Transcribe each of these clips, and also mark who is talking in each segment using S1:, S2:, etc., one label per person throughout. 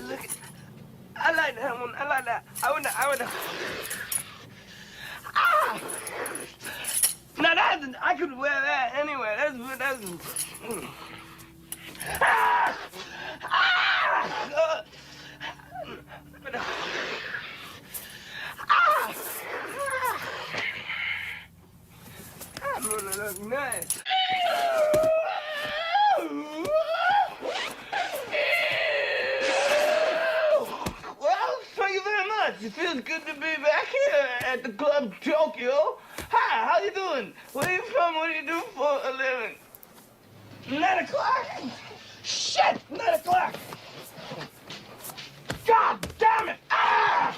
S1: Look, I like that one. I like that. I would. Ah! Now I could wear that anyway. That's. Ah! Ah! Ah! I'm gonna look nice. Well, thank you very much. It feels good to be back here at the Club Tokyo. Hi, how you doing? Where you from? What do you do for a living? 9 o'clock? Shit! 9 o'clock! God damn it! Ah!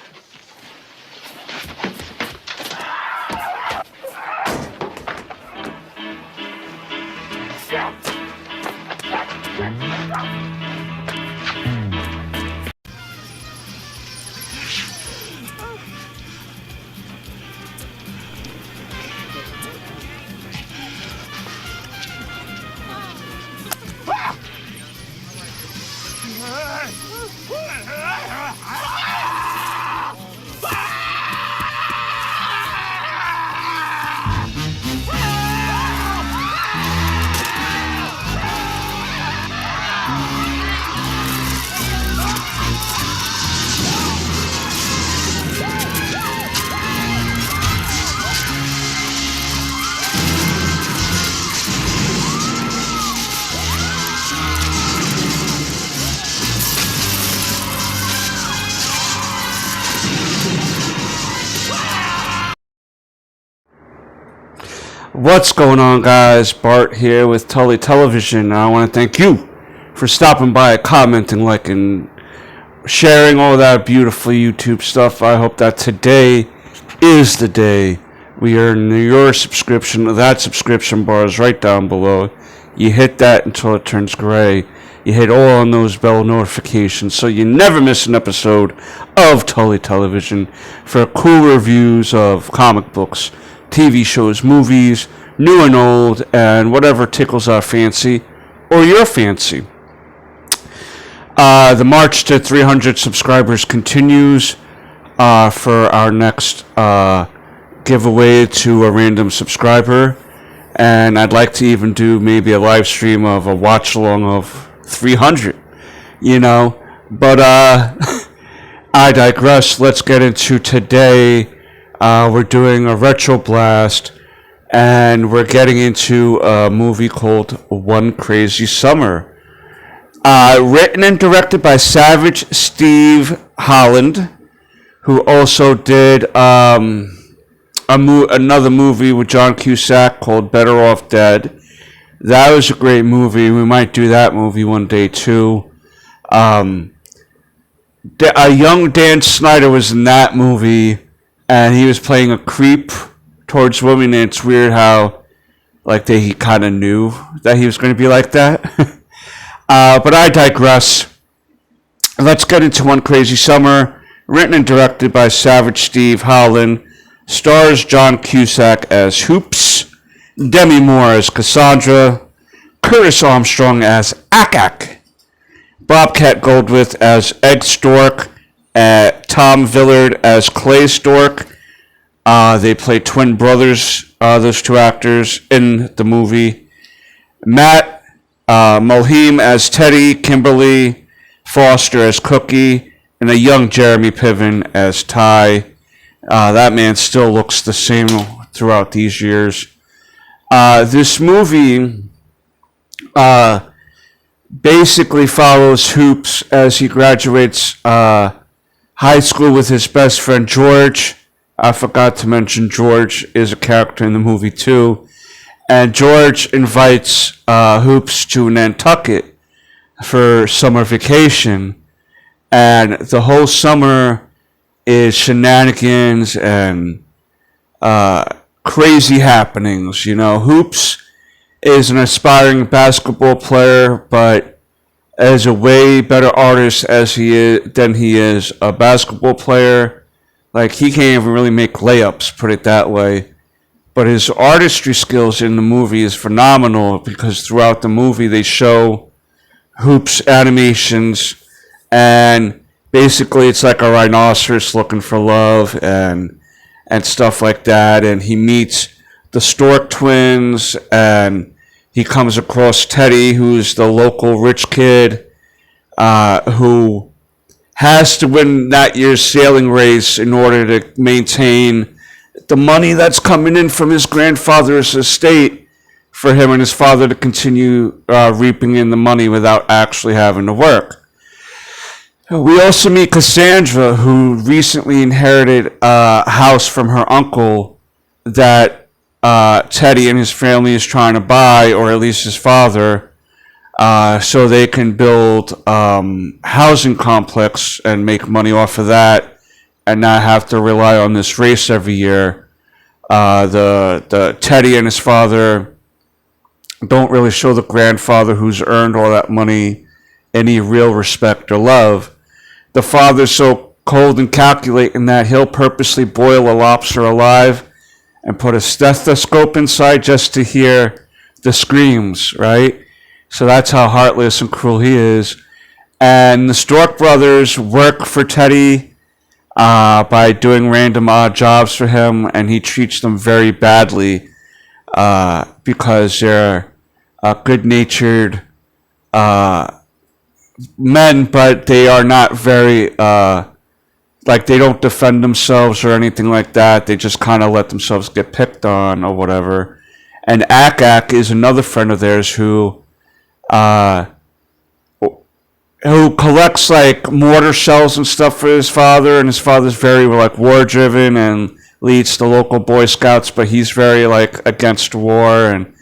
S2: What's going on, guys? Bart here with Tully Television. I want to thank you for stopping by, commenting, liking, sharing all that beautiful YouTube stuff. I hope that today is the day we earn your subscription. That subscription bar is right down below. You hit that until it turns gray. You hit all on those bell notifications so you never miss an episode of Tully Television for cool reviews of comic books, TV shows, movies, new and old, and whatever tickles our fancy or your fancy. The march to 300 subscribers continues for our next giveaway to a random subscriber. And I'd like to even do maybe a live stream of a watch along of 300, But I digress. Let's get into today. We're doing a retro blast, and we're getting into a movie called One Crazy Summer. Written and directed by Savage Steve Holland, who also did another movie with John Cusack called Better Off Dead. That was a great movie. We might do that movie one day too. A young Dan Snyder was in that movie, and he was playing a creep towards women, and it's weird how he kind of knew that he was going to be like that. But I digress. Let's get into One Crazy Summer, written and directed by Savage Steve Holland. Stars John Cusack as Hoops, Demi Moore as Cassandra, Curtis Armstrong as Akak, Bobcat Goldthwait as Egg Stork, Tom Villard as Clay Stork. They play twin brothers, those two actors, in the movie. Matt Mohim as Teddy, Kimberly Foster as Cookie, and a young Jeremy Piven as Ty. That man still looks the same throughout these years. This movie basically follows Hoops as he graduates high school with his best friend George. I forgot to mention George is a character in the movie too. And George invites Hoops to Nantucket for summer vacation. And the whole summer is shenanigans and crazy happenings. Hoops is an aspiring basketball player, but is a way better artist than he is a basketball player. He can't even really make layups, put it that way. But his artistry skills in the movie is phenomenal, because throughout the movie they show Hoops animations and basically it's like a rhinoceros looking for love and stuff like that. And he meets the Stork twins, and he comes across Teddy, who's the local rich kid who has to win that year's sailing race in order to maintain the money that's coming in from his grandfather's estate for him and his father to continue reaping in the money without actually having to work. We also meet Cassandra, who recently inherited a house from her uncle that Teddy and his family is trying to buy, or at least his father, so they can build housing complex and make money off of that and not have to rely on this race every year. The Teddy and his father don't really show the grandfather who's earned all that money any real respect or love. The father's so cold and calculating that he'll purposely boil a lobster alive and put a stethoscope inside just to hear the screams, right? So that's how heartless and cruel he is. And the Stork brothers work for Teddy by doing random odd jobs for him, and he treats them very badly because they're good-natured men, but they are not very like, they don't defend themselves or anything like that. They just kind of let themselves get picked on or whatever. And Ak is another friend of theirs who collects like mortar shells and stuff for his father, and his father's very like war driven and leads the local Boy Scouts, but he's very like against war and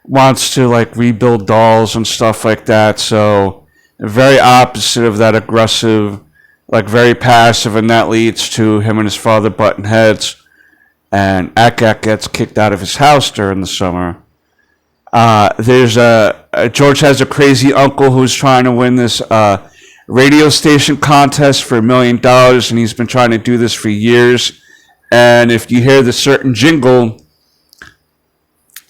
S2: wants to like rebuild dolls and stuff like that. So very opposite of that aggressive, like very passive, and that leads to him and his father butting heads, and Ak gets kicked out of his house during the summer. There's George has a crazy uncle who's trying to win this radio station contest for $1 million, and he's been trying to do this for years. And if you hear the certain jingle,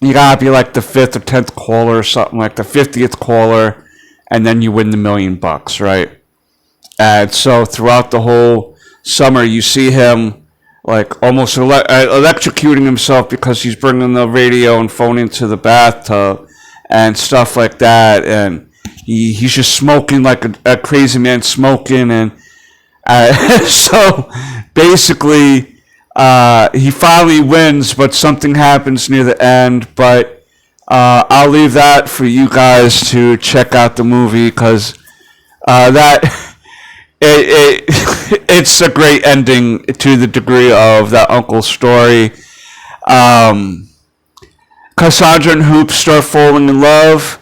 S2: you gotta be like the 5th or 10th caller or something, like the 50th caller, and then you win the $1 million, right? And so throughout the whole summer, you see him like almost electrocuting himself because he's bringing the radio and phone into the bathtub and stuff like that. And he's just smoking like a crazy man smoking. And so basically, he finally wins, but something happens near the end. But I'll leave that for you guys to check out the movie, because it's a great ending to the degree of that uncle's story. Cassandra and Hoops start falling in love.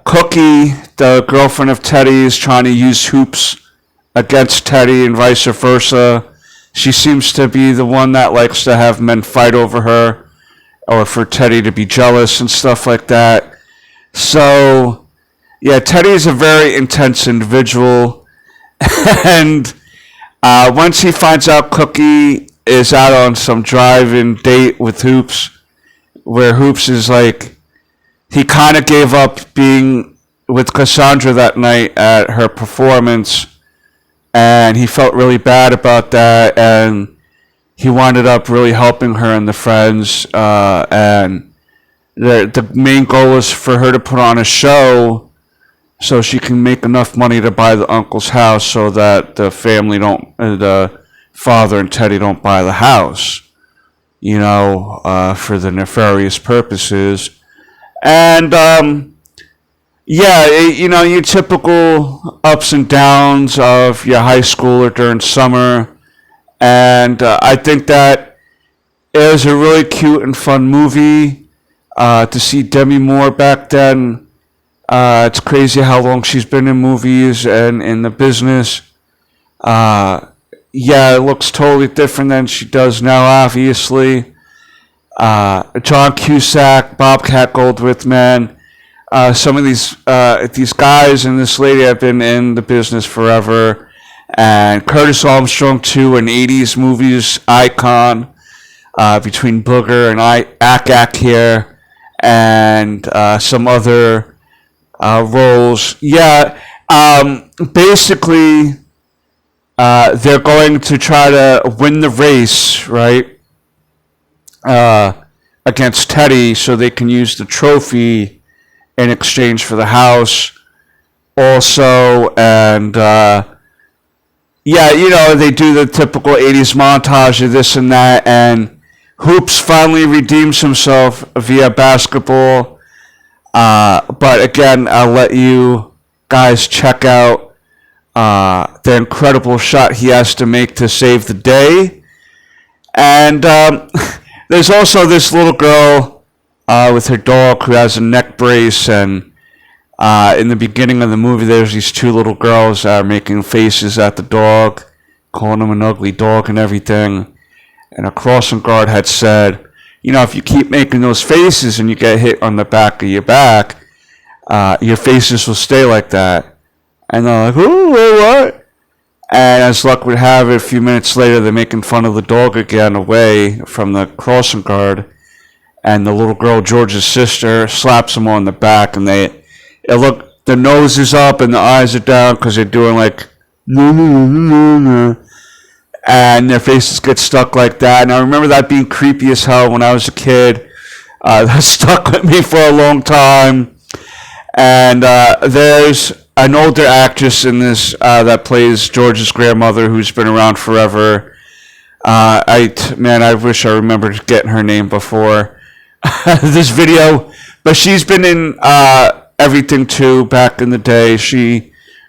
S2: Cookie, the girlfriend of Teddy, is trying to use Hoops against Teddy and vice versa. She seems to be the one that likes to have men fight over her, or for Teddy to be jealous and stuff like that. So, yeah, Teddy is a very intense individual. And once he finds out Cookie is out on some drive-in date with Hoops, where Hoops is like, he kind of gave up being with Cassandra that night at her performance, and he felt really bad about that, and he wound up really helping her and the friends, and the main goal is for her to put on a show so she can make enough money to buy the uncle's house, so that the father and Teddy don't buy the house, for the nefarious purposes. And, your typical ups and downs of your high schooler during summer. And I think that it was a really cute and fun movie to see Demi Moore back then. It's crazy how long she's been in movies and in the business. It looks totally different than she does now, obviously. John Cusack, Bobcat Goldthwait, man. Some of these guys and this lady have been in the business forever. And Curtis Armstrong, too, an 80s movies icon, between Booger and Ak here, and some other roles. Yeah, Basically, they're going to try to win the race, right? Against Teddy, so they can use the trophy in exchange for the house. Also, and yeah, you know, they do the typical 80s montage of this and that, and Hoops finally redeems himself via basketball. But again, I'll let you guys check out the incredible shot he has to make to save the day. And there's also this little girl with her dog who has a neck brace, and in the beginning of the movie, there's these two little girls that are making faces at the dog, calling him an ugly dog and everything. And a crossing guard had said, you know, if you keep making those faces and you get hit on the back of your back, your faces will stay like that. And they're like, ooh, what? And as luck would have it, a few minutes later, they're making fun of the dog again away from the crossing guard. And the little girl, George's sister, slaps him on the back, and the nose is up and the eyes are down because they're doing like, and their faces get stuck like that. And I remember that being creepy as hell when I was a kid. That stuck with me for a long time. And there's an older actress in this that plays George's grandmother who's been around forever. I wish I remembered getting her name before this video. But she's been in everything too back in the day.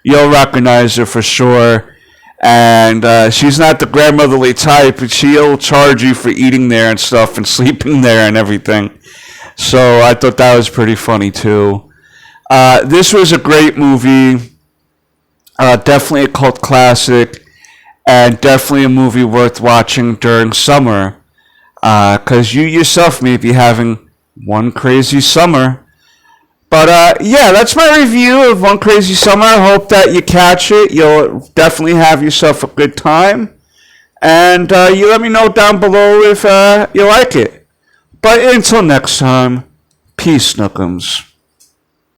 S2: You'll recognize her for sure. And she's not the grandmotherly type, but she'll charge you for eating there and stuff and sleeping there and everything. So I thought that was pretty funny too. This was a great movie. Definitely a cult classic, and definitely a movie worth watching during summer. Because you yourself may be having one crazy summer. But yeah, that's my review of One Crazy Summer. I hope that you catch it. You'll definitely have yourself a good time. And you let me know down below if you like it. But until next time, peace, Snookums.